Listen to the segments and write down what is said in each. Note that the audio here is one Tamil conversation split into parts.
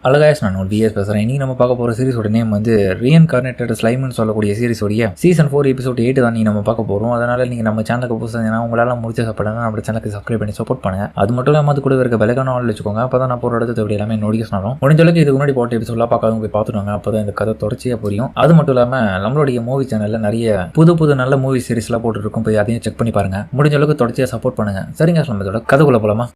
அழகாயஸ் நான் பிஎஸ் பேசுகிறேன். இன்னைக்கு நம்ம பார்க்க போகிற சீரிஸோட நேம் வந்து ரீஇன்கார்னேட்டட் ஸ்லைம்னு சொல்லக்கூடிய சீரிஸோடைய சீசன் 4 எபிசோட் 8 தான் நம்ம பார்க்க போகிறோம். அதனால் நீங்கள் நம்ம சேனலுக்கு புதுசாக உங்களால் முடிச்ச சாப்பிடுங்க நம்ம சேனலுக்கு சப்ஸ்கிரைப் பண்ணி சப்போர்ட் பண்ணுங்க. அது மட்டும் இல்லாமல் அது கூட இருக்க பெலக்கான ஆள் வச்சுக்கோங்க. அப்போ தான் நான் போகிற இடத்துல இப்படி எல்லாமே நோட்டிஃபிகேஷன் ஆகும். முடிஞ்ச அளவுக்கு இதுக்கு முன்னாடி போட்ட எபிசோட்லாம் பார்க்காதவங்க போய் பார்த்துடுவாங்க. அப்போ தான் இந்த கதை தொடர்ச்சியாக புரியும். அது மட்டும் இல்லாமல் நம்மளுடைய மூவி சேனலில் நிறைய புது நல்ல மூவி சீரிஸ்லாம் போட்டுருக்கும். போய் அதையும் செக் பண்ணி பாருங்க. முடிஞ்ச அளவுக்கு தொடர்ச்சியாக சப்போர்ட் பண்ணுங்க. சரிங்க, நம்ம இதோட கதைக்குள்ள போலாமா?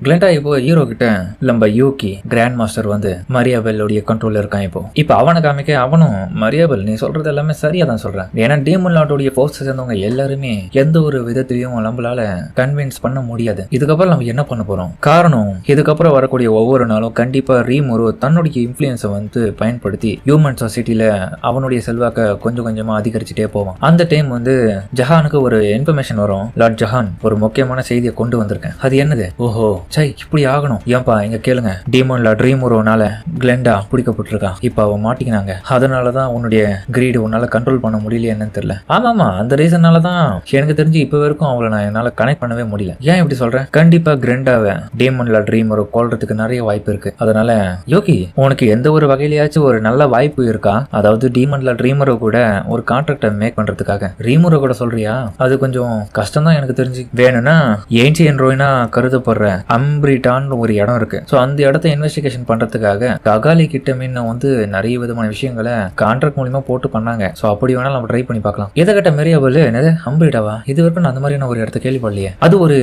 கிளெண்டா இப்போ ஹீரோ கிட்ட நம்ம யூகி கிராண்ட் மாஸ்டர் வந்து மரியாபெல்லுடைய கண்ட்ரோல்ல இருக்கான். இப்போ அவனை காமிக்க அவனும் மரியாபெல் நீ சொல்றது எல்லாமே சரியா தான் சொல்றேன். ஏன்னா டீமன் லார்டோடைய ஃபோர்ஸ் சேர்ந்தவங்க எல்லாருமே எந்த ஒரு விதத்திலையும் நம்மளால கன்வின்ஸ் பண்ண முடியாது. இதுக்கப்புறம் நம்ம என்ன பண்ண போறோம்? காரணம் இதுக்கப்புறம் வரக்கூடிய ஒவ்வொரு நாளும் கண்டிப்பா ரீமுரு தன்னுடைய இன்ஃபுளுன்ஸை வந்து பயன்படுத்தி ஹியூமன் சொசைட்டில அவனுடைய செல்வாக்க கொஞ்சம் கொஞ்சமா அதிகரிச்சுட்டே போவான். அந்த டைம் வந்து ஜஹானுக்கு ஒரு இன்ஃபர்மேஷன் வரும். லார்ட் ஜஹான் ஒரு முக்கியமான செய்தியை கொண்டு வந்திருக்கேன். அது என்னது? ஓஹோ சை இப்படி ஆகணும். ஏன்பா இங்க கேளுங்க. டீமன்ல ட்ரீமுரோனால கிளெண்டா பிடிக்கப்பட்டிருக்கான். இப்ப அவன் மாட்டிக்கினாங்க. அதனாலதான் உன்னுடைய கிரீடு உன்னால கண்ட்ரோல் பண்ண முடியல என்னன்னு தெரியல. ஆமாமா அந்த ரீசன்னாலதான் எனக்கு தெரிஞ்சு இப்ப வரைக்கும் அவளை நான் என்னால கனெக்ட் பண்ணவே முடியல. ஏன் இப்படி சொல்றேன்? கண்டிப்பா கிளெண்டாவை டீமன்ல ட்ரீமுரோ கொல்றதுக்கு நிறைய வாய்ப்பு இருக்கு. அதனால யோகி உனக்கு எந்த ஒரு வகையிலயாச்சும் ஒரு நல்ல வாய்ப்பு இருக்கா? அதாவது டீமன்ல ட்ரீமுரோ கூட ஒரு கான்ட்ராக்டை மேக் பண்றதுக்காக ரீமுரோ கூட சொல்றியா? அது கொஞ்சம் கஷ்டம் தான் எனக்கு தெரிஞ்சு. வேணும்னா ஏன்சியன் ரோயினா கருதப்படுற அம்பிரிட்டான்னு ஒரு இடம் இருக்கு. ஸோ அந்த இடத்த இன்வெஸ்டிகேஷன் பண்றதுக்காக ககாலி கிட்ட முன்ன வந்து நிறைய விதமான விஷயங்களை கான்ட்ராக்ட் மூலியமா போட்டு பண்ணாங்க. ஸோ அப்படி வேணாலும் நம்ம ட்ரை பண்ணி பார்க்கலாம். எதை கட்ட மெரியாபல் என்னது அம்பிரிட்டாவா? இது வரைக்கும் நான் அந்த மாதிரியான ஒரு இடத்த கேள்விப்படலையே. அது ஒரு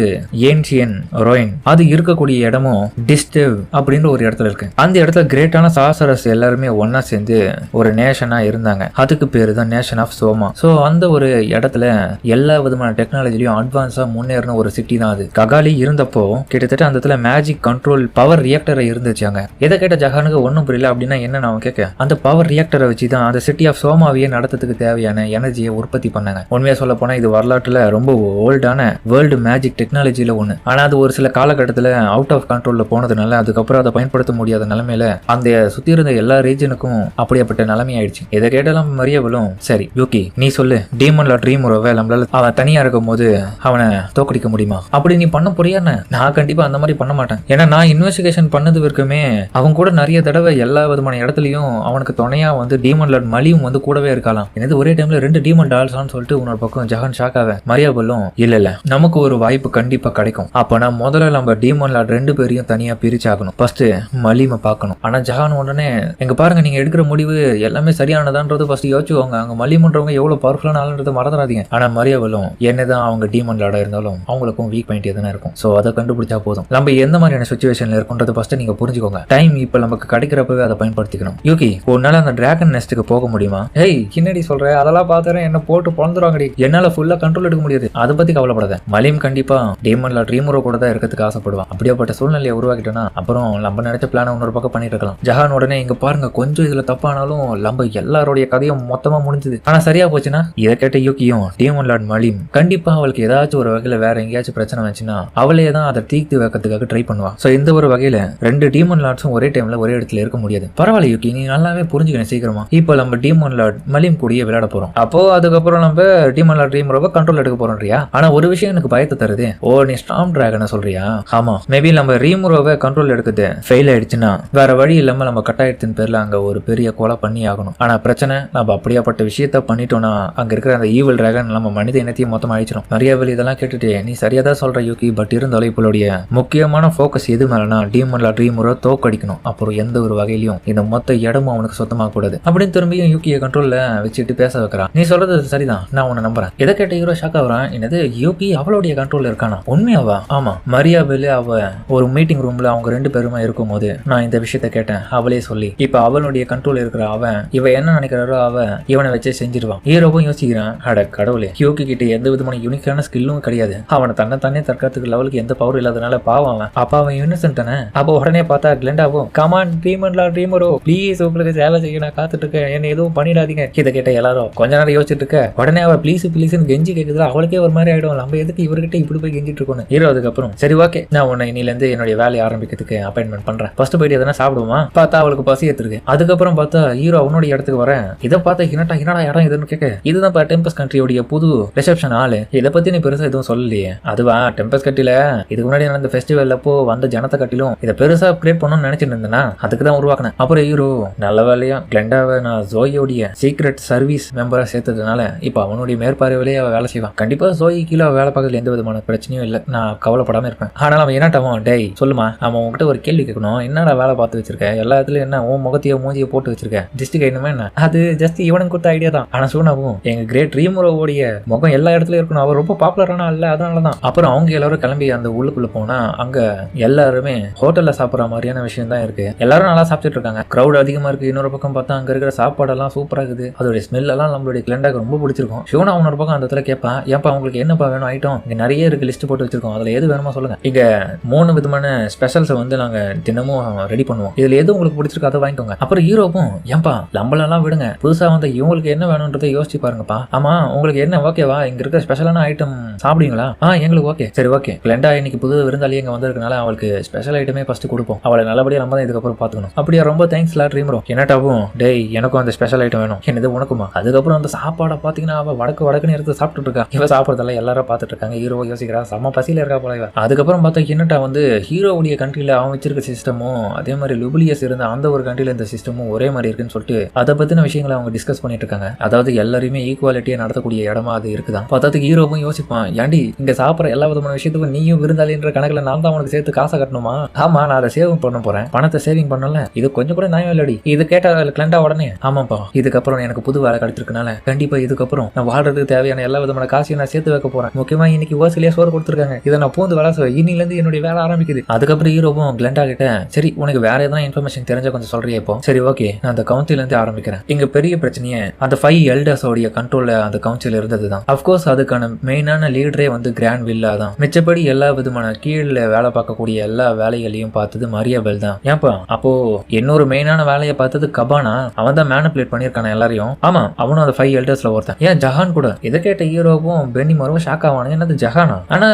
ஏன்சியன் ரோயின். அது இருக்கக்கூடிய இடமும் டிஸ்டேவ் அப்படின்ற ஒரு இடத்துல இருக்கு. அந்த இடத்துல கிரேட்டான சாசரஸ் எல்லாருமே ஒன்னா சேர்ந்து ஒரு நேஷனா இருந்தாங்க. அதுக்கு பேரு தான் நேஷன் ஆஃப் சோமா. ஸோ அந்த ஒரு இடத்துல எல்லா விதமான டெக்னாலஜிலையும் அட்வான்ஸா முன்னேறின ஒரு சிட்டி தான் அது. ககாலி இருந்தப்போ கிட்டத்தட்ட அந்த மேஜிக் கண்ட்ரோல் பவர் ரியாக்டரை இருந்துச்சாங்க. எதை கேட்ட ஜஹானுக்கு ஒன்றும் புரியல. அப்படின்னா என்ன நான் கேட்க, அந்த பவர் ரியாக்டரை வச்சு தான் அந்த சிட்டி ஆஃப் சோமாவையே நடத்துறதுக்கு தேவையான எனர்ஜியை உற்பத்தி பண்ணாங்க. உண்மையா சொல்ல போனா இது வரலாற்றுல ரொம்ப ஓல்டான வேர்ல்டு மேஜிக் டெக்னாலஜியில ஒண்ணு. ஆனா அது ஒரு சில காலகட்டத்தில் அவுட் ஆஃப் கண்ட்ரோல்ல போனதுனால அதுக்கப்புறம் அதை பயன்படுத்த முடியாத நிலைமையில அந்த சுத்தி இருந்த எல்லா ரீஜனுக்கும் அப்படியாப்பட்ட நிலைமை ஆயிடுச்சு. எதை கேட்டாலும் மரியாவலும் சரி யூகி நீ சொல்லு, டீமன்ல ட்ரீமுரோவை நம்மளால அவன் தனியா இருக்கும் போது அவனை தோக்கடிக்க முடியுமா? அப்படி நீ பண்ண போறியான்னு? நான் கண்டிப்பா அந்த மாதிரி பண்ண மாட்டேன். ஏன்னா நான் இன்வெஸ்டிகேஷன் பண்ணது வரைக்குமே அவங்க கூட நிறைய தடவை எல்லா விதமான இடத்துலயும் அவனுக்கு துணையா வந்து டீமன் லார்ட் மலியும் வந்து கூடவே இருக்கலாம். எனது ஒரே டைம்ல 2 டீமன் டால்ஸான்னு சொல்லிட்டு உன்னோட பக்கம் ஜஹான் ஷாக் ஆவேன். மரியாபல்லும் இல்ல நமக்கு ஒரு வாய்ப்பு கண்டிப்பா கிடைக்கும். அப்பனா முதல்ல நம்ம டீமன் லார்ட் 2 பேரையும் தனியா பிரிச்சாகணும். ஃபர்ஸ்ட் மலிமை பார்க்கணும். ஆனா ஜஹான் உடனே எங்க பாருங்க நீங்க எடுக்கிற முடிவு எல்லாமே சரியானதான்றது ஃபர்ஸ்ட் யோசிச்சுக்கோங்க. அங்க மலிமன்றவங்க எவ்வளவு பவர்ஃபுல்லான ஆளுன்றதை மறந்துடாதீங்க. ஆனா மரியாபல்லும் என்னதான் அவங்க டீமன் லார்டா இருந்தாலும் அவங்களுக்கும் வீக் பாயிண்ட் எதுனா இருக்கும். சோ அதை கண்டுபிடிச்சா போதும். நம்ம எந்த மாதிரியான சிச்சுவேஷன்ல இருக்குன்றது ஃபர்ஸ்ட் நீங்க புரிஞ்சுக்கோங்க. டைம் இப்ப நமக்கு கிடைக்கிறப்பவே அதை பயன்படுத்திக்கணும். யூகி உன்னால அந்த டிராகன் நெஸ்ட்டுக்கு போக முடியுமா? ஹேய் என்னடி சொல்ற? அதெல்லாம் பார்த்தா என்ன போட்டு பொழந்துருவாங்கடி. என்னால ஃபுல்லா கண்ட்ரோல் எடுக்க முடியாது. அதை பத்தி கவலைப்படாத. மலிம் கண்டிப்பா டீமன்ல ட்ரீமுரோ கூட தான் இருக்கிறதுக்கு ஆசைப்படுவான். அப்படியாப்பட்ட சூழ்நிலையை உருவாக்கிட்டோம்னா அப்புறம் நம்ம நினைச்ச பிளான இன்னொரு பக்கம் பண்ணிட்டு இருக்கலாம். ஜஹான் உடனே இங்க பாருங்க கொஞ்சம் இதுல தப்பானாலும் நம்ம எல்லாருடைய கதையும் மொத்தமா முடிஞ்சது. ஆனா சரியா போச்சுன்னா இதை கேட்ட யூகியும் டீமன் லார்ட் மலிம் கண்டிப்பா அவளுக்கு ஏதாச்சும் ஒரு வகையில வேற எங்கேயாச்சும் பிரச்சனை வந்துச்சுன்னா அவளே தான் அதை தீர்த்து வைக்கிறதுக்காக ட்ரை பண்ணுவா. சோ இந்த ஒரு வகையில 2 டீமன் லார்ட்ஸும் ஒரே டைம்ல ஒரே இடத்துல இருக்க முடியாது. பரவாயில்ல யூகி நீ நல்லாவே புரிஞ்சுக்கணும் சீக்கிரமா. இப்போ நம்ம டீமன் லார்ட் மலிம் கூடிய விளையாட போறோம். அப்போ அதுக்கப்புறம் நம்ம டீமன் லார்ட் ரீமுரோவை கண்ட்ரோல் எடுக்க போறோம்றியா? ஆனா ஒரு விஷயம் எனக்கு பயத்தை தருது. ஓ நீ ஸ்டார்ம் டிராகனை சொல்றியா? ஆமா மேபி நம்ம ரீமுரோவை கண்ட்ரோல் எடுக்குது ஃபெயில் ஆயிடுச்சுன்னா வேற வழி இல்லாம நம்ம கட்டாயத்தின் பேர்ல அங்க ஒரு பெரிய கொலை பண்ணி ஆகணும். ஆனா பிரச்சனை நம்ம அப்படியாப்பட்ட விஷயத்த பண்ணிட்டோம்னா அங்க இருக்கிற அந்த ஈவில் டிராகன் நம்ம மனித இனத்தையும் மொத்தம் அழிச்சிடும். மரியாதை இதெல்லாம் கேட்டுட்டு நீ சரியா தான் சொல்ற யூகி. பட் இருந்தாலும் இப்பளுடைய முக்கியமான ஃபோக்கஸ் எது மேலனா டீமன் லார்ட் ரீமுரோ தோக்கடிக்கணும். அப்புறம் எந்த ஒரு வகையிலையும் இந்த மொத்த இடமும் அவனுக்கு சொந்தமாக கூடாது அப்படின்னு திரும்பியும் யூகியை கண்ட்ரோல்ல வச்சுட்டு பேச வைக்கிறான். நீ சொல்றது சரிதான், நான் உன்னை நம்புறேன். எதை கேட்ட ஹீரோ ஷாக் ஆகுறான். என்னது யூகி அவளுடைய கண்ட்ரோல்ல இருக்கானா? உண்மையாவா? ஆமா மரியாபெல் அவ ஒரு மீட்டிங் ரூம்ல அவங்க 2 பேருமா இருக்கும் போது நான் இந்த விஷயத்த கேட்டேன். அவளே சொல்லி இப்ப அவளுடைய கண்ட்ரோல் இருக்கிற அவன் இவ என்ன நினைக்கிறாரோ அவ இவனை வச்சே செஞ்சிருவான். ஹீரோவும் யோசிக்கிறான், அட கடவுளே யூகி கிட்ட எந்த விதமான யூனிக்கான ஸ்கில்லும் கிடையாது. அவனை தன்னை தற்காத்துக்கு லெவலுக்கு எந்த பவர் இல்லாதனால பாவம் அவன். அப்ப அவன் இன்னசென்ட் தானே. அப்போ உடனே பார்த்தா கிளெண்டாவும் கமான் டீமன் லார்ட் ரீமுரோ ப்ளீஸ் உங்களுக்கு சேவை செய்ய நான் காத்துட்டு இருக்கேன். என்ன எதுவும் பண்ணிடாதீங்க. இதை கேட்ட எல்லாரும் கொஞ்ச நேரம் யோசிச்சுட்டு இருக்க. உடனே அவ ப்ளீஸ் கெஞ்சி கேக்குது. அவளுக்கே ஒரு மாதிரி ஆயிடும். நம்ம எதுக்கு இவர்கிட்ட இப்படி போய் கெஞ்சிட்டு இருக்கணும். ஹீரோ அதுக்கப்புறம் சரி ஓகே நான் உன்னை இன்னில இருந்து என்னுடைய வேலையை ஆரம்பிக்கிறதுக்கு அப்பாயின்மெண்ட் பண்றேன். ஃபர்ஸ்ட் போயிட்டு எதனா சாப்பிடுமா? பார்த்தா அவளுக்கு பசி எடுத்துருக்கு. அதுக்கப்புறம் பார்த்தா ஹீரோ அவனுடைய இடத்துக்கு வரேன். இதை பார்த்தா என்னடா இடம் இதுன்னு கேட்க இதுதான் டெம்பஸ் கண்ட்ரியோடைய புது ரிசப்ஷன் ஆளு. இதை பத்தி நீ பெருசா எதுவும் சொல்லலையே. அதுவா டெம்பஸ் கண்ட்ரில இதுக்கு முன்னாடி நடந்த ஃபெஸ்டிவல் அப்போ வந்த ஜனத்தை கட்டிலும் இதை பெருசா கிரியேட் பண்ணணும்னு நினைச்சிட்டு இருந்தேன்னா அதுக்கு தான் உருவாக்கினேன். அப்புறம் ஹீரோ நல்ல வேலையா கிளெண்டாவை நான் ஜோயோடைய சீக்ரெட் சர்வீஸ் மெம்பரா சேர்த்ததுனால இப்ப அவனுடைய மேற்பார்வையிலேயே அவ வேலை செய்வான். கண்டிப்பா ஜோயி கீழே வேலை பார்க்கறதுல எந்த விதமான பிரச்சனையும் இல்லை, நான் கவலைப்படாம இருப்பேன். ஆனா அவன் என்னட்டாவும் டேய் சொல்லுமா, அவன் உங்ககிட்ட ஒரு கேள்வி கேட்கணும், என்னடா வேலை பார்த்து வச்சிருக்க, எல்லா இடத்துலயும் என்ன உன் முகத்தையோ மூஞ்சியை போட்டு வச்சிருக்க, ஜஸ்ட் கைணுமே என்ன, அது ஜஸ்ட் இவனுக்கு கொடுத்த ஐடியா தான். ஆனா சூனாவும் எங்க கிரேட் ரீமோரோடைய முகம் எல்லா இடத்துலயும் இருக்கணும், அவர் ரொம்ப பாப்புலரான இல்ல, அதனாலதான். அப்புறம் அவங்க எல்லாரும் கிளம்பி அந்த உள்ளுக்குள்ள போனா அங்க எல்லாருமே ஹோட்டல்ல சாப்பிடுற மாதிரியான விஷயம் தான் இருக்கு. எல்லாரும் நல்லா சாப்பிட்டுட்டு இருக்காங்க, கிரௌட் அதிகமா இருக்கு. இன்னொரு பக்கம் பார்த்தா அங்க இருக்கிற சாப்பாடெல்லாம் சூப்பரா இருக்குது, அதோட ஸ்மெல் எல்லாம் நம்மளுடைய கிளெண்டாக்கு ரொம்ப பிடிச்சிருக்கும். ஷோனா இன்னொரு பக்கம் அந்த இடத்துல கேட்பா, ஏன்ப்பா உங்களுக்கு என்னப்பா வேணும் ஐட்டம், இங்க நிறைய இருக்கு, லிஸ்ட் போட்டு வச்சிருக்கோம், அதுல எது வேணுமா சொல்லுங்க. இங்க 3 விதமான ஸ்பெஷல்ஸ் வந்து நாங்க தினமும் ரெடி பண்ணுவோம், இதுல எது உங்களுக்கு பிடிச்சிருக்கோ அதை வாங்கிக்கோங்க. அப்புறம் ஹீரோவும் ஏன்பா லம்பளெல்லாம் விடுங்க, புதுசா வந்து இவங்களுக்கு என்ன வேணும்ன்றதை யோசிச்சு பாருங்கப்பா. ஆமா உங்களுக்கு என்ன ஓகேவா, இங்க இருக்கிற ஸ்பெஷலான ஐட்டம் சாப்பிடுவீங்களா? எங்களுக்கு ஓகே. சரி ஓகே, கிளெண்டா இன்னைக்கு புது விருந்தாளி இங்க வந்திருக்கனால அவளுக்கு ஸ்பெஷல் ஐட்டமே ஃபர்ஸ்ட் கொடுப்போம், அவளை நல்லபடியா நம்ம தான் இதுக்கப்புறம் பாத்துக்கணும். அப்படியே ரொம்ப தேங்க்ஸ் லா ட்ரீமரோ. என்னட்டாவும் டேய் எனக்கும் அந்த ஸ்பெஷல் ஐட்டம் வேணும், என்னது உனக்குமா? அதுக்கப்புறம் அந்த சாப்பாடை பாத்தீங்கன்னா அவ வடக்குன்னு எடுத்து சாப்பிட்டு இருக்கா. இவ சாப்பிட்றதெல்லாம் எல்லாரும் பார்த்துட்டு இருக்காங்க. ஹீரோ யோசிக்கிறா, செம்ம பசியில இருக்கா போல இவ. அதுக்கப்புறம் பார்த்தா என்னட்டா வந்து ஹீரோவுடைய கண்ட்ரில அவன் வச்சிருக்க சிஸ்டமும் அதே மாதிரி லுபிலியஸ் இருந்த அந்த ஒரு கண்ட்ரில இந்த சிஸ்டமும் ஒரே மாதிரி இருக்குன்னு சொல்லிட்டு அதை பத்தின விஷயங்களை அவங்க டிஸ்கஸ் பண்ணிட்டு இருக்காங்க. அதாவது எல்லாருமே ஈக்குவாலிட்டியா நடத்தக்கூடிய இடமா அது இருக்குதான். பார்த்ததுக்கு ஹீரோவும் யோசிப்பான், ஏண்டி இங்க சாப்பிட்ற எல்லா விதமான விஷயத்துக்கும் நீயும் விருந்தாளின்ற கணக்குல நான் தான் உனக்கு சேர்த்து காசை கட்டணுமா? ஆமா நான் அதை சேவ் பண்ண போறேன், பணத்தை சேவிங் பண்ணல, இது கொஞ்சம் கூட நியாயம் இல்லடி. இது கேட்டா கிளெண்டா உடனே ஆமாப்பா இதுக்கப்புறம் எனக்கு புது வேலை கிடைச்சிருக்கனால கண்டிப்பா இதுக்கப்புறம் நான் வாழ்றதுக்கு தேவையான எல்லா விதமான காசையும் நான் சேர்த்து வைக்க போறேன். முக்கியமா இன்னைக்கு ஓசிலேயே சோறு கொடுத்துருக்காங்க, இதை நான் பூந்து வேலை செய்வேன், இன்னில இருந்து என்னுடைய வேலை ஆரம்பிக்குது. அதுக்கப்புறம் ஹீரோவும் கிளெண்டா கிட்ட சரி உனக்கு வேற எதனா இன்ஃபர்மேஷன் தெரிஞ்ச கொஞ்சம் சொல்றியா இப்போ? சரி ஓகே நான் அந்த கவுன்சில இருந்து ஆரம்பிக்கிறேன். இங்க பெரிய பிரச்சனையே அந்த 5 எல்டர்ஸோடைய கண்ட்ரோல்ல அந்த கவுன்சில் இருந்ததுதான். அப்கோர்ஸ் அதுக்கான மெயினான லீடரே வந்து கிராண்ட் வில்லா தான். மிச்சப்படி எல்லா விதமான கீழே வேலை பார்க்கக்கூடிய எல்லா வேலைகளையும் பார்த்தது மரியாபெல் தான். ஏன்பா அப்போ இன்னொரு மெயினான வேலையை பார்த்தது கபானா, அவன் தான் மேனிபுலேட் பண்ணிருக்கான எல்லாரையும். ஆமா அவனும் அந்த 5 எல்டர்ஸ்ல ஒருத்தன். ஏன் ஜஹான் கூட. இதை கேட்ட ஹீரோவும் பென்னி மருவும் ஷாக் ஆவானு, என்னது ஜஹானா? ஆனா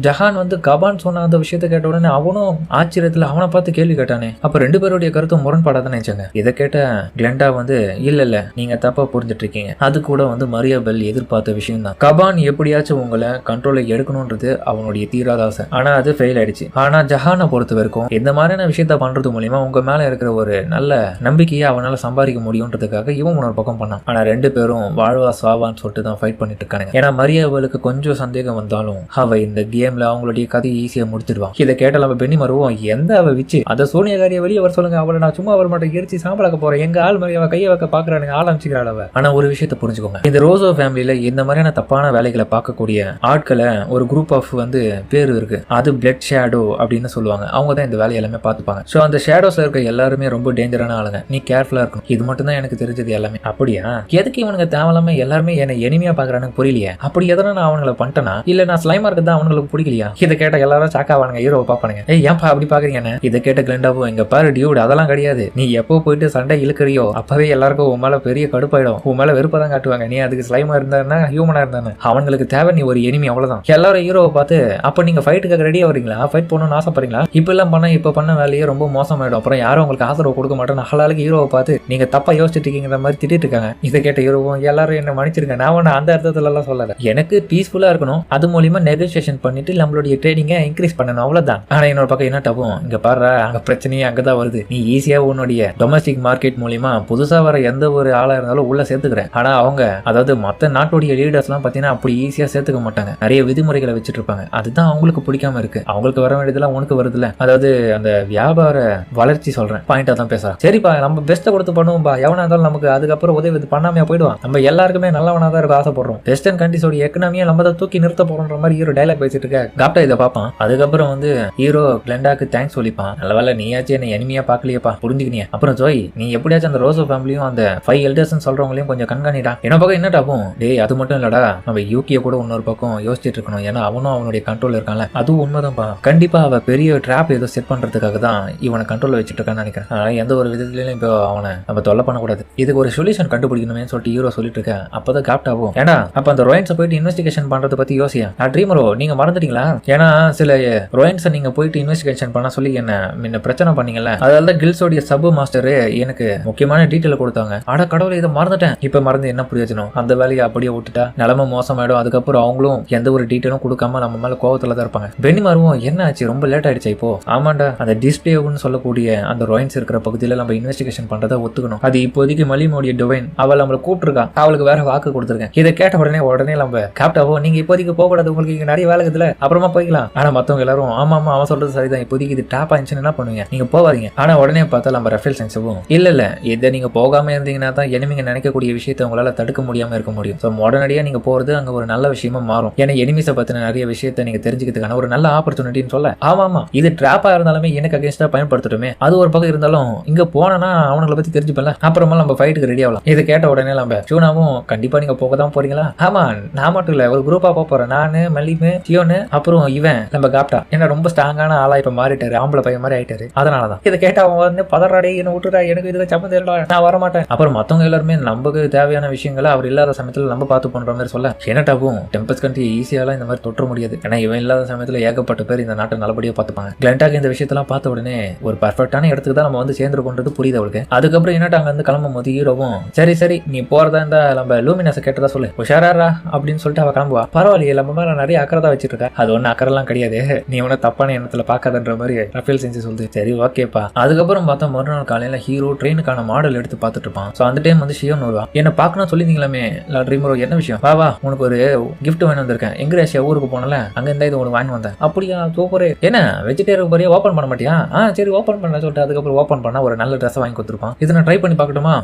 ஜஹான் வந்து கபான் சொன்ன அந்த விஷயத்தை கேட்ட உடனே அவனும் ஆச்சரியத்துல அவனை பார்த்து கேள்வி கேட்டானே. அப்ப 2 பேருடைய கருத்தும் முரண்பாடாதான் நினைச்சாங்க. இதை கேட்ட கிளெண்டா வந்து இல்ல நீங்க தப்பா புரிஞ்சுட்டு இருக்கீங்க, அது கூட வந்து மரியாபெல் எதிர்பார்த்த விஷயம் தான். கபான் எப்படியாச்சும் உங்களை கண்ட்ரோல எடுக்கணும்ன்றது அவனுடைய தீராத ஆசை, ஆனா அது ஃபெயில் ஆயிடுச்சு. ஆனா ஜஹானை பொறுத்த வரைக்கும் இந்த மாதிரியான விஷயத்த பண்றது மூலியமா உங்க மேல இருக்கிற ஒரு நல்ல நம்பிக்கையை அவனால சம்பாதிக்க முடியும்ன்றதுக்காக இவன் ஒரு பக்கம் பண்ணான். ஆனா 2 பேரும் வாழ்வா சாவான்னு சொல்லிட்டு தான் ஃபைட் பண்ணிட்டு இருக்காங்க. ஏன்னா மரியாவலுக்கு கொஞ்சம் சந்தேகம் வந்தாலும் அவ இந்த கேம்ல அவங்களுடைய கதையை ஈஸியா முடிச்சிடுவான். இதை கேட்டால் நம்ம பென்னி மருவோம் எந்த அவ விச்சு அந்த சூனியக்காரியை வெளியே வர சொல்லுங்க, அவளை நான் சும்மா அவர் மட்டும் எரிச்சு சாம்பலாக்க போறேன், எங்க ஆள் மாதிரி அவ கையை வைக்க பாக்குறானுங்க, ஆரம்பிச்சுக்கிறாள் அவ. ஆனா ஒரு விஷயத்த புரிஞ்சுக்கோங்க, இந்த ரோசோ ஃபேமிலியில இந்த மாதிரியான தப்பான வேலைகளை பார்க்கக்கூடிய ஆட்களை ஒரு குரூப் ஆஃப் வந்து பேர் இருக்கு, அது பிளட் ஷேடோ அப்படின்னு சொல்லுவாங்க. அவங்க தான் இந்த வேலையை எல்லாமே பார்த்துப்பாங்க. ஸோ அந்த ஷேடோஸ்ல இருக்க எல்லாருமே ரொம்ப டேஞ்சரான ஆளுங்க, நீ கேர்ஃபுல்லா இருக்கணும். இது மட்டும் தான் எனக்கு தெரிஞ்சது எல்லாமே. அப்படியா? எதுக்கு இவனுங்க தேவையில்லாம எல்லாருமே என்னை எனிமையா பாக்குறானு புரியலையே. அப்படி எதனா நான் அவங்களை பண்ணிட்டேனா இல்ல நான் ஸ்லைமா இருக்கிறது அவங்களுக்கு பிடிக்கலையா? இதை கேட்ட எல்லாரும் சாக்காவானுங்க, ஹீரோவை பாப்பானுங்க. ஏன்பா அப்படி பாக்குறீங்க? இதை கேட்ட கிளெண்டாவும் எங்க பாரு டியூட் அதெல்லாம் கிடையாது, நீ எப்போ போயிட்டு சண்டை இழுக்கிறியோ அப்பவே எல்லாருக்கும் உன் மேல பெரிய கடுப்பாயிடும், உன் மேல வெறுப்பதான் காட்டுவாங்க. நீ அதுக்கு ஸ்லைமா இருந்தா ஹியூமனா இருந்தானே, அவங்களுக்கு தேவை நீ ஒரு எனிமி, அவ்வளவுதான். எல்லாரும் ஹீரோவை பார்த்து அப்ப நீங்க ஃபைட்டுக்காக ரெடியா வரீங்களா, ஃபைட் பண்ணணும்னு ஆசைப்படுறீங்களா? இப்ப எல்லாம் பண்ண வேலையே ரொம்ப மோசமாயிடும், அப்புறம் யாரும் உங்களுக்கு ஆதரவு கொடுக்க மாட்டேன். ஆளாளுக்கு ஹீரோவை பார்த்து நீங்க தப்பா யோசிச்சுட்டு இருக்கீங்கிற மாதிரி திட்டிட்டு இருக்காங்க. இதை கேட்ட ஹீரோவும் எல்லாரும் என்ன மன்னிச்சிருங்க, நான் ஒண்ணு அந்த அர்த்தத்துல எல்லாம் சொல்லல, எனக்கு பீஸ்ஃபுல்லா இருக்கணும், அது மூலியமா நெகோசியேஷன் பண்ணிட்டு நம்மளுடைய ட்ரேடிங்கை இன்க்ரீஸ் பண்ணணும், அவ்வளவுதான். ஆனா இன்னொரு பக்கம் என்ன டவும் இங்க பாரு, அங்க பிரச்சனையே அங்கதான் வருது. நீ ஈஸியா உன்னுடைய டொமஸ்டிக் மார்க்கெட் மூலியமா புதுசா வர எந்த ஒரு ஆளா இருந்தாலும் உள்ள சேர்த்துக்கிறேன். ஆனா அவங்க அதாவது மத்த நாட்டுடைய லீடர்ஸ் எல்லாம் பாத்தீங்கன்னா அப்படி ஈஸியா சேர்த்துக்க மாட்டாங்க, நிறைய விதிமுறைகளை வச்சுட்டு இருப்பாங்க. அதுதான் அவங்களுக்கு பிடிக்காம இருக்கு, அவங்களுக்கு வர வேண்டியதெல்லாம் உனக்கு வருதுல, அதாவது அந்த வியாபார வளர்ச்சி சொல்றேன் பாயிண்டா தான் பேசுறான். சரிப்பா நம்ம பெஸ்ட்டை கொடுத்து பண்ணுவோம்பா, எவனா இருந்தாலும் நமக்கு அதுக்கப்புறம் உதவி பண்ணாமையா போயிடுவான், நம்ம எல்லாருக்குமே நல்லவனா தான் இருக்க ஆசைப்படுறோம், வெஸ்டர்ன் கண்ட்ரிஸோட எக்கனாமியா நம்ம தான் தூக்கி நிறுத்த போறோன்ற மாதிரி ஹீரோ டைலாக் பேசிட்டு இருக்க. காப்டா இதை பார்ப்பான். அதுக்கப்புறம் வந்து ஹீரோ கிளெண்டாக்கு தேங்க்ஸ் சொல்லிப்பான், நல்ல வேலை நீயாச்சும் என்ன எனிமையா பாக்கலையப்பா, புரிஞ்சுக்கினியா. அப்புறம் ஜோய் நீ எப்படியாச்சும் அந்த ரோசோ ஃபேமிலியும் அந்த 5 எல்டர்ஸ் சொல்றவங்களையும் கொஞ்சம் கண்காணிடா. என்ன பக்கம் என்ன டாகும் டேய், அது மட்டும் இல்லடா நம்ம யூகிய கூட இன்னொரு பக்கம் யோசிச்சுட்டு இருக்கணும், ஏன்னா அவனும் அவனுடைய கண்ட்ரோல் இருக்கான்ல. அதுவும் உண்மைதான்ப்பா, கண்டிப்பா அவ பெரிய ட்ராப் ஏதோ செட் பண்றதுக்காக தான் இவனை கண்ட்ரோல் வச்சுட்டு இருக்கான்னு நினைக்கிறேன். அதனால எந்த ஒரு விதத்திலையும் இப்போ அவனை நம்ம தொல்லை பண்ணக்கூடாது, இதுக்கு ஒரு சொல்யூஷன் கண்டுபிடிக்கணுமே சொல்லிட்டு ஹீரோ சொல்லிட்டு இருக்கேன். அப்பதான் காப்டாவும் ஏன்னா அப்ப அந்த ரோயின்ஸை போயிட்டு இன்வெஸ்டிகேஷன் பண்றதை பத்தி யோசியா. நான் ட்ரீமரோ நீங்க மறந்துட்டீங்களா? ஏன்னா சில ரோயின்ஸை நீங்க போயிட்டு இன்வெஸ்டிகேஷன் பண்ண சொல்லி என்ன முன்ன பிரச்சனை பண்ணீங்கல்ல, அதால கில்ஸோடைய சப் மாஸ்டர் எனக்கு முக்கியமான டீட்டெயில் கொடுத்தாங்க. ஆனா கடவுளை இதை மறந்துட்டேன், இப்ப மறந்து என்ன பிரயோஜனம், அந்த வேலையை அப்படியே விட்டுட்டா நிலைமை மோசமாயிடும், அதுக்கப்புறம் அவங்களும் எந்த ஒரு டீட்டெயிலும் கொடுக்காம நம்ம மேல கோவத்துல தான் இருப்பாங்க. பென்னி மருவும் சோனாவும் என்ன ஆச்சு ரொம்ப லேட் ஆயிடுச்சு இப்போ ஆமாண்டா அந்த டிஸ்பிளேன்னு சொல்லக்கூடிய அந்த ரோயின்ஸ் இருக்கிற பகுதியில நம்ம இன்வெஸ்டிகேஷன் பண்றதை ஒத்துக்கணும் அது இப்போதைக்கு மலிமோடைய டிவைன் அவள் நம்மளை கூப்பிட்டுருக்கா அவளுக்கு வேற வாக்கு கொடுத்துருக்கேன் இதை கேட்ட உடனே நம்ம கேப்டாவோ நீங்க இப்போதைக்கு போக கூடாது உங்களுக்கு இங்க நிறைய வேலை இருக்குதுல அப்புறமா போய்க்கலாம் ஆனா மத்தவங்க எல்லாரும் ஆமா அவன் சொல்றது சரிதான் இப்போதைக்கு இது டாப் ஆயிடுச்சுன்னு என்ன பண்ணுவீங்க நீங்க போவாதீங்க ஆனா உடனே பார்த்தா நம்ம ரஃபேல் சென்சவும் இல்ல இதை நீங்க போகாம இருந்தீங்கன்னா தான் எனிமிங்க நினைக்கக்கூடிய விஷயத்தை உங்களால தடுக்க முடியாம இருக்க முடியும் ஸோ உடனடியா நீங்க போறது அங்க ஒரு நல்ல விஷயமா மாறும் ஏன்னா எனிமிஸை பத்தின நிறைய விஷயத்தை நீங்க தெரிஞ்சுக்கிறதுக்கான ஒரு நல்ல ஆப்பர்ச்சுனிட்டின்னு சொல்ல ஆமா இது ட்ராப்பா இருந்தாலுமே எனக்கு அகேன்ஸ்டா பயன்படுத்தட்டுமே அது ஒரு பக்கம் இருந்தாலும் இங்க போனா அவங்களை பத்தி தெரிஞ்சுப்பல அப்புறமா நம்ம ஃபைட்டுக்கு ரெடி ஆகலாம் இதை கேட்ட உடனே நம்ம சூனாவும் கண்டிப்பா நீங்க போக தான் போறீங்களா ஆமா நான் மட்டும் இல்ல ஒரு குரூப்பா போறேன் நானு மல்லிமு சியோனு அப்புறம் இவன் நம்ம காப்டா என்ன ரொம்ப ஸ்ட்ராங்கான ஆளா இப்ப மாறிட்டாரு ஆம்பளை பையன் மாதிரி ஆயிட்டாரு அதனாலதான் இதை கேட்ட அவன் வந்து பதறாடே என்ன விட்டுறா எனக்கு இதுல சம்மந்தம் இல்லடா நான் வரமாட்டேன் அப்புறம் மத்தவங்க எல்லாருமே நமக்கு தேவையான விஷயங்களை அவர் இல்லாத சமயத்துல நம்ம பார்த்து பண்ற மாதிரி சொல்ல என்னட்டாவும் டெம்பஸ் கண்ட்ரி ஈஸியாலாம் இந்த மாதிரி தொற்ற முடியாது ஏன்னா இவன் இல்லாத சமயத்துல ஏகப்பட்ட பேர் இந்த நாட்டை நல்லபடியா பார்த்துப்பாங்க கிளண்டாக்கு இந்த விஷயத்தெல்லாம் பார்த்த உடனே ஒரு பர்ஃபெக்டான இடத்துக்கு தான் நம்ம வந்து சேர்ந்துருக்கோன்றது புரியுது அவளுக்கு அதுக்கப்புறம் என்னட்டா அங்க வந்து கிளம்பும் போது ஹீரோவும் சரி நீ போறதா இருந்தா நம்ம லூமினஸை கேட்டதா சொல்லு உஷாரா அப்படின்னு சொல்லிட்டு அவ கிளம்புவா பரவாயில்லையே நம்ம மேல நிறைய அக்கறை தான் வச்சிட்டு இருக்கா அது ஒன்னும் அக்கறைலாம் கிடையாது நீ ஒன்னும் தப்பான எண்ணத்துல பாக்காதன்ற மாதிரி ரஃபேல் செஞ்சு சொல்லுது சரி ஓகேப்பா அதுக்கப்புறம் பார்த்தா மறுநாள் காலையில ஹீரோ ட்ரெயினுக்கான மாடல் எடுத்து பார்த்துட்டு இருப்பான் ஸோ அந்த டைம் வந்து ஷியோன் வருவா என்ன பார்க்கணும் சொல்லிருந்தீங்களாமே ட்ரீமரோ என்ன விஷயம் வா உனக்கு ஒரு கிஃப்ட் வாங்கி வந்திருக்கேன் எங்கிரேஷியா ஊருக்கு போனல அங்க இருந்தா இது உனக்கு வாங்கி வந்தேன் அப்படியா சூப்பரே என்ன வெஜிடேரியன் பாரியா ஓப்பன் பண்ண மாட்டியா சரி ஓப்பன் பண்ண சொல்லிட்டு அதுக்கப்புறம் ஓப்பன் பண்ணா ஒரு நல்ல ட்ரெஸ் வாங்கி கொடுத்துருப்பான் இதை நான் ட்ரை பண்ணி பார்க்கட்டுமா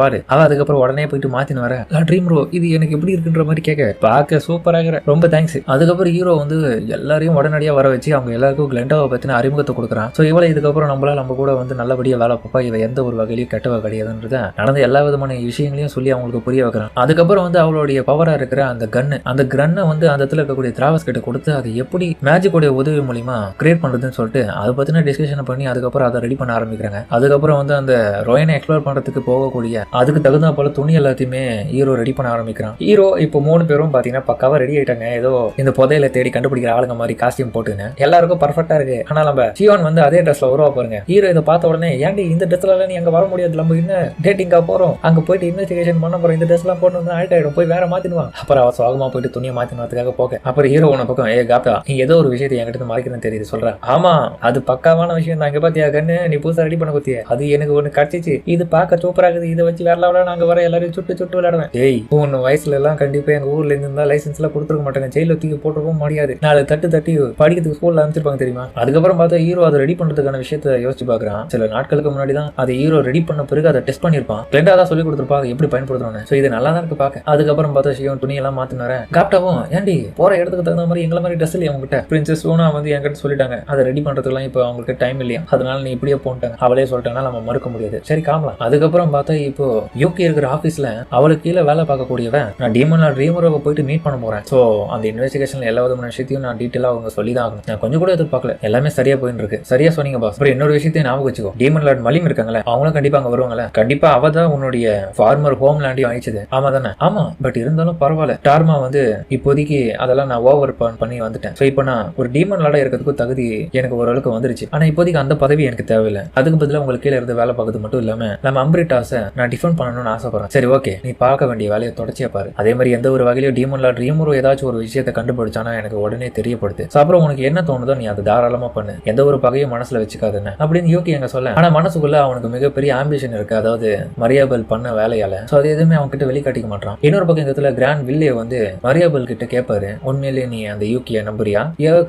பாரு அவ அதுக்கப்புறம் உடனே போயிட்டு மாத்தின்னு வர ட்ரீமரோ இது எனக்கு எப்படி இருக்குன்ற மாதிரி கேட்க பார்க்க சூப்பராக ரொம்ப தேங்க்ஸ் அதுக்கப்புறம் ஹீரோ வந்து எல்லாரையும் உடனடியாக வர வச்சு அவங்க எல்லாருக்கும் கிளெண்டாவை பத்தின அறிமுகத்தை கொடுக்குறான் ஸோ இவளை இதுக்கப்புறம் நம்மளால நம்ம கூட வந்து நல்லபடியா வேலை பார்ப்பா இவ எந்த ஒரு வகையிலையும் கெட்டவ கிடையாதுன்றத நடந்த எல்லா விதமான விஷயங்களையும் சொல்லி அவங்களுக்கு புரிய வைக்கிறான் அதுக்கப்புறம் வந்து அவளுடைய பவரா இருக்கிற அந்த கன்னை வந்து அந்த இடத்துல இருக்கக்கூடிய திராவஸ் கிட்ட கொடுத்து அதை எப்படி மேஜிக்கோடைய உதவி மூலியமா கிரியேட் பண்றதுன்னு சொல்லிட்டு அதை பத்தின டிஸ்கஷன் பண்ணி அதுக்கப்புறம் அதை ரெடி பண்ண ஆரம்பிக்கிறாங்க அதுக்கப்புறம் வந்து அந்த ரோயனை எக்ஸ்ப்ளோர் பண்றதுக்கு போகக்கூடிய அதுக்கு தகுந்த போல துணி எல்லாத்தையுமே ஹீரோ ரெடி பண்ண ஆரம்பிக்கிறான் ஹீரோ இப்போ 3 பேரும் பாத்தீங்கன்னா பக்காவா ரெடி ஆயிட்டாங்க ஏதோ இந்த புதையில தேடி கண்டுபிடிக்கிற ஆளுங்க மாதிரி காஸ்டியூம் போட்டுன்னு எல்லாருக்கும் பர்ஃபெக்டா இருக்கு ஆனா நம்ம சியோன் வந்து அதே ட்ரெஸ்ல உருவா பாருங்க ஹீரோ இதை பார்த்த உடனே ஏன்டி இந்த ட்ரெஸ்ல நீ அங்க வர முடியாது நம்ம இன்னும் டேட்டிங்கா போறோம் அங்க போயிட்டு இன்வெஸ்டிகேஷன் பண்ண போறோம் இந்த ட்ரெஸ் எல்லாம் போட்டு வந்து ஆல்ட் ஆயிடும் போய் வேற மாத்திடுவான் அப்புறம் அவ சோகமா போயிட்டு துணியை மாத்தினதுக்காக போக அப்புறம் ஹீரோ உன பக்கம் காப்டா நீ ஏதோ ஒரு விஷயத்தை என்கிட்ட மறைக்கிறேன்னு தெரியுது சொல்ற ஆமா அது பக்காவான விஷயம் தான் இங்க பாத்தியா கண்ணு நீ புதுசா ரெடி பண்ண பத்தியா அது எனக்கு ஒண்ணு கிடைச்சிச்சு இது பார்க்க சூப்பரா இருக்குது இதை வச்சு வேற லெவலா நாங்க வர எல்லாரையும் சுட்டு விளையாடுவேன் ஏய் உன் வயசுல எல்லாம் கண்டிப்பா எங்க ஊர்ல இருந்தா லைசன்ஸ் எல்லாம் கொடுத்துருக்க மாட்டாங்க ஜெயில தூக்கி போட்டுருக்கவும் முடியாது 4 தட்டி படிக்கிறதுக்கு ஸ்கூல்ல அனுப்பிச்சிருப்பாங்க தெரியுமா அதுக்கப்புறம் பார்த்தா ஹீரோ அதை ரெடி பண்றதுக்கான விஷயத்த யோசிச்சு பாக்குறான் சில நாட்களுக்கு முன்னாடி தான் அதை ஹீரோ ரெடி பண்ண பிறகு அதை டெஸ்ட் பண்ணிருப்பான் கிளெண்டா தான் சொல்லி கொடுத்துருப்பா எப்படி பயன்படுத்தணும் ஸோ இது நல்லா தான் இருக்கு பாக்க அதுக்கப்புறம் பார்த்தா ஷியோன் துணி எல்லாம் மாத்தினாரு காப்டாவும் ஏன்டி போற இடத்துக்கு தகுந்த மாதிரி எங்களை மாதிரி ட்ரெஸ் இல்லையா அவங்ககிட்ட பிரின்சஸ் சோனா வந்து என்கிட்ட சொல்லிட்டாங்க அதை ரெடி பண்றதுக்குலாம் இப்போ அவங்களுக்கு டைம் இல்லையா அதனால நீ இப்படியே போட்டாங்க அவளே சொல்லிட்டாங்கன்னா நம்ம மறுக்க முடியாது சரி காமலாம் அதுக்கப்புறம் பார்த்தா இப்போ யூகே இருக்கிற ஆபீஸ்ல அவளுக்கு கீழே வேலை பார்க்கக்கூடியவன் நான் டீமன் லார்ட் ட்ரீமரோவை போயிட்டு மீட் பண்ண போறேன் ஸோ அந்த இன்வெஸ்டிகேஷன்ல எல்லா விதமான விஷயத்தையும் நான் டீட்டெயிலா அவங்க சொல்லி தான் ஆகணும் நான் கொஞ்சம் கூட எதிர்பார்க்கல எல்லாமே சரியா போயிட்டு இருக்கு சரியா சொன்னீங்க பாஸ் அப்புறம் இன்னொரு விஷயத்தையும் ஞாபகம் வச்சுக்கோ டீமன் லார்ட் மலிம் இருக்காங்களே அவங்களும் கண்டிப்பா அங்க வருவாங்கல்ல கண்டிப்பா அவ தான் உன்னுடைய ஃபார்மர் ஹோம் லேண்டையும் அழிச்சது ஆமா தானே ஆமா பட் இருந்தாலும் பரவாயில்ல டார்மா வந்து இப்போதைக்கு அதெல்லாம் நான் ஓவர் பண்ணி வந்துட்டேன் ஸோ இப்போ நான் ஒரு டீமன் லார்டா இருக்கிறதுக்கு தகுதி எனக்கு ஓரளவுக்கு வந்துருச்சு ஆனா இப்போதைக்கு அந்த பதவி எனக்கு தேவையில்லை அதுக்கு பதிலாக உங்களுக்கு கீழே இருந்து வேலை பார்க்கறது மட்டும் இல்லாம நம்ம அம்பிரிட்டாஸை நான் டிஃபெண்ட் பண்ணணும்னு ஆசைப்படுறேன் சரி ஓகே நீ பார்க்க வேண்டிய வேலையை தொடர்ச்சியா பாரு அதே மாதிரி எந்த ஒரு வகையிலும் டீமன் லார்ட் ட்ரீமரோ ஏதாச்சும் ஒரு விஷயத்தை கண்டுபிடிச்சானா எனக்கு உடனே தெரியப்படுது அப்புறம் உனக்கு என்ன தோணுதோ நீ அதை தாராளமா பண்ணு எந்த ஒரு பகையும் மனசுல வச்சுக்காதுன்னு அப்படின்னு யூகி எங்க சொல்ல ஆனா மனசுக்குள்ள அவனுக்கு மிகப்பெரிய ஆம்பிஷன் இருக்கு அதாவது மரியாபல் பண்ண வேலையால சோ அது எதுவுமே அவங்க கிட்ட வெளிக்காட்டிக்க மாட்டான் இன்னொரு பக்கம் இந்த இடத்துல கிராண்ட் வில்லே வந்து மரியாபல் கிட்ட கேட்பாரு உண்மையிலேயே நீ அந்த யூகியை நம்புறியா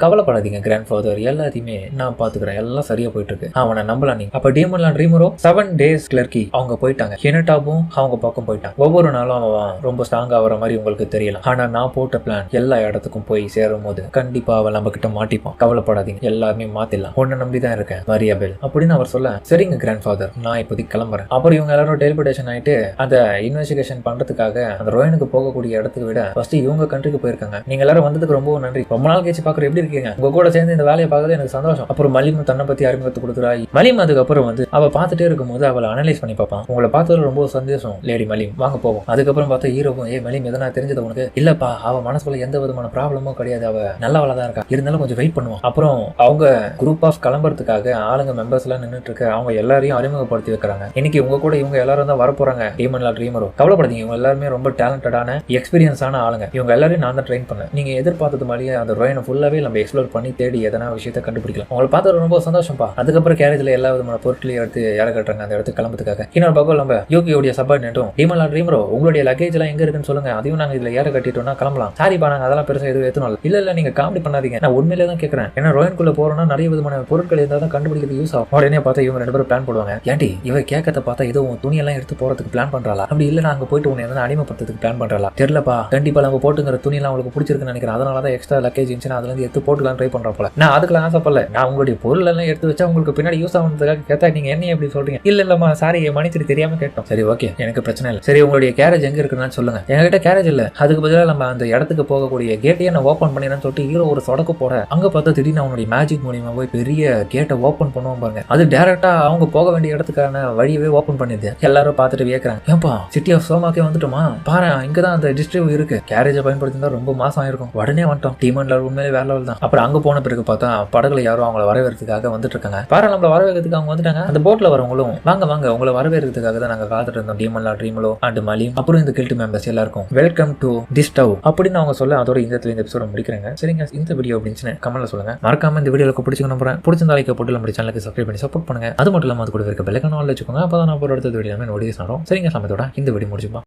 கவலைப்படாதீங்க கிராண்ட் ஃபாதர் எல்லாத்தையுமே நான் பாத்துக்கிறேன் எல்லாம் சரியா போயிட்டு இருக்கு அவனை நம்பலாம் நீ அப்ப டீமன் லார்ட் ட்ரீமரோ 7 டேஸ் கிளர்க்கி அவங்க போயிட்டாங்க ஹினட்டாவும் அவங்க பக்கம் போயிட்டாங்க ஒவ்வொரு நாளும் அவன் ரொம்ப ஸ்ட்ராங்கா வர மாதிரி உங்களுக்கு தெரியலாம் ஆனா நான் போட்ட பிளான் எல்லா இடத்துக்கும் போய் சேரும் போது கண்டிப்பா அவன் நம்ம கிட்ட மாட்டிப்பான் கவலைப்படாதீங்க எல்லாமே மாத்திடலாம் உன்னை நம்பிதான் இருக்கேன் மரியாபெல் அப்படின்னு அவர் சொல்ல சரிங்க கிராண்ட் ஃபாதர் நான் இப்போதைக்கு கிளம்புறேன் அப்புறம் இவங்க எல்லாரும் டெலிபோர்டேஷன் ஆயிட்டு அந்த இன்வெஸ்டிகேஷன் பண்றதுக்காக அந்த ரோயனுக்கு போகக்கூடிய இடத்துக்கு விட ஃபர்ஸ்ட் இவங்க கண்ட்ரிக்கு போயிருக்காங்க நீங்க எல்லாரும் வந்ததுக்கு ரொம்ப நன்றி ரொம்ப நாள் கழிச்சு பாக்குற எப்படி இருக்கீங்க உங்க கூட சேர்ந்து இந்த வேலையை பார்க்கறது எனக்கு சந்தோஷம் அப்புறம் மலிம் தன்னை பத்தி அறிமுகத்தை கொடுக்குறா மலிம் அதுக்கப்புறம் வந்து அவ பார்த்துட்டே இருக்கும்போது அவளை அனலைஸ் பண்ணி பார்ப்பான் உங்களை பார்த்ததுல ரொம்ப சந்தோஷம் லேடி மலிம் வாங்க போவோம் அதுக்கப்புறம் பார்த்தா ஹீரோவும் மலிம் எதனா தெரிஞ்சது உனக்கு இல்லப்பா அவ மனசுக்குள்ள எந்த விதமான ப்ராப்ளமும் கிடையாது அவ நல்லவளா தான் இருக்கா இருந்தாலும் கொஞ்சம் வெயிட் பண்ணுவோம் அப்புறம் அவங்க குரூப் ஆஃப் கிளம்புறதுக்காக ஆளுங்க மெம்பர்ஸ் எல்லாம் நின்றுட்டு இருக்க அவங்க எல்லாரையும் அறிமுகப்படுத்தி வைக்கிறாங்க இன்னைக்கு உங்க கூட இவங்க எல்லாரும் தான் வரப்போறாங்க டீமன் லார்ட் ட்ரீமரோ கவலைப்படாதீங்க இவங்க எல்லாருமே ரொம்ப டேலண்டடான எக்ஸ்பீரியன்ஸான ஆளுங்க இவங்க எல்லாரையும் நான் தான் ட்ரெயின் பண்ணேன் நீங்க எதிர்பார்த்தது மாதிரியே அந்த ரோயனை ஃபுல்லாவே நம்ம எக்ஸ்ப்ளோர் எக்ஸ்ப்ளோர் பண்ணி தேடி எதனா விஷயத்தை கண்டுபிடிக்கலாம். உங்களை பார்த்தது ரொம்ப சந்தோஷம்ப்பா. அதுக்கப்புறம் கேரேஜ்ல எல்லா விதமான பொருட்களையும் எடுத்து ஏற கட்டுறாங்க அந்த இடத்துக்கு கிளம்புறதுக்காக. இன்னொரு பக்கம் நம்ம யூகியோடைய சப்பார்டினேட்டும் டீமன் லார்ட் ரீமரோ உங்களுடைய லக்கேஜ் எல்லாம் எங்க இருக்குன்னு சொல்லுங்க, அதையும் நாங்க இதுல ஏற கட்டிட்டோம்னா கிளம்பலாம். சாரிப்பா நாங்க அதெல்லாம் பெருசா எதுவும் ஏத்தணும் இல்ல நீங்க காமெடி பண்ணாதீங்க, நான் உண்மையிலே தான் கேட்கறேன். ஏன்னா ரோயன்குள்ள போறோம்னா நிறைய விதமான பொருட்கள் இருந்தா தான் கண்டுபிடிக்கிறது யூஸ் ஆகும். உடனே பார்த்தா இவங்க 2 பேரும் பிளான் போடுவாங்க. ஏன்டி இவ கேட்கறத பார்த்தா ஏதோ துணியெல்லாம் எடுத்து போறதுக்கு பிளான் பண்றாளா, அப்படி இல்ல நாங்க போயிட்டு உன்னை எதனா அடிமைப்படுத்துறதுக்கு பிளான் பண்றாளா தெரியலப்பா. கண்டிப்பா நம்ம போட்டுங்கிற துணியெல்லாம் உங்களுக்கு பிடிச்சிருக்குன்னு நினைக்கிறேன், அதனாலதான் எக்ஸ்ட்ரா லக்கேஜ் இருந்துச்சுன்னா அதுல இருந்து எடுத்து போட்டுக்கலாம் ட்ரை பண்றோம் போல. நான் அதுக்கெல்லாம் ஆசைப்படல, நான் உங்களுடைய பொருள் எல்லாம் எடுத்து வச்சா உங்களுக்கு பின்னாடி யூஸ் ஆகுறதுக்காக கேட்டா நீங்க என்ன எப்படி சொல்றீங்க. இல்லம்மா சாரி மன்னிச்சிட்டு தெரியாம கேட்டோம். சரி ஓகே எனக்கு பிரச்சனை இல்லை. சரி உங்களுடைய கேரேஜ் எங்க இருக்குன்னு சொல்லுங்க. எங்ககிட்ட கேரேஜ் இல்ல, அதுக்கு பதிலாக நம்ம அந்த இடத்துக்கு போகக்கூடிய கேட்டையே நான் ஓப்பன் பண்ணிடுறேன்னு சொல்லிட்டு ஹீரோ ஒரு சொடக்கு போட அங்க பார்த்தா திடீர்னு அவனுடைய மேஜிக் மூலியமா போய் பெரிய கேட்டை ஓப்பன் பண்ணுவோம் பாருங்க. அது டைரக்டா அவங்க போக வேண்டிய இடத்துக்கான வழியவே ஓப்பன் பண்ணிடுது. எல்லாரும் பார்த்துட்டு வியக்குறாங்க, ஏன்பா சிட்டி ஆஃப் சோமாக்கே வந்துட்டோமா, பாரு இங்கதான் அந்த டிஸ்ட்ரிக் இருக்கு, கேரேஜை பயன்படுத்தினா ரொம்ப மாசம் ஆயிருக்கும். உடனே வந்துட்டோம். டீமன் லார்ட் உண்மையிலே வேற லெவல் தான். அப்புறம் அங்க போன பிறகு பார்த்தா படகுல யாரும் அவங்களை வரவேற்கிறதுக்காக வந்துட்டு இருக்காங்க. பாரு நம்மள வரவேற்கிறதுக்கு அவங்க வந்துட்டாங்க. அந்த போட்ல வரவங்களும் வாங்க வாங்க உங்களை வரவேற்கிறதுக்காக தான் நாங்க காத்துட்டு இருந்தோம். டீமன் லார்ட் ரீமலோ அண்ட் மலிம் அப்புறம் இந்த கில்ட் மெம்பர்ஸ் எல்லாருக்கும் வெல்கம் டு தி ஸ்டவ் அப்படின்னு அவங்க சொல்ல அதோட இந்த எபிசோட முடிக்கிறாங்க. சரிங்க, இந்த வீடியோ அப்படின்னு கமெண்ட்ல சொல்லுங்க. மறக்காம இந்த வீடியோக்கு பிடிச்சிருந்தா லைக் போட்டு நம்ம சேனலுக்கு சப்ஸ்கிரைப் பண்ணி சப்போர்ட் பண்ணுங்க. அது மட்டும் இல்லாம அது கூட இருக்க பெல் ஐகான் ஆல்ல வச்சுக்கோங்க. அப்பதான் நான் போற அடுத்த வீடியோ நோட்டிஃபிகேஷன் வரும். சரிங்க, சமயத்தோட இந்த வீடியோ முடிச்சுப்போம்.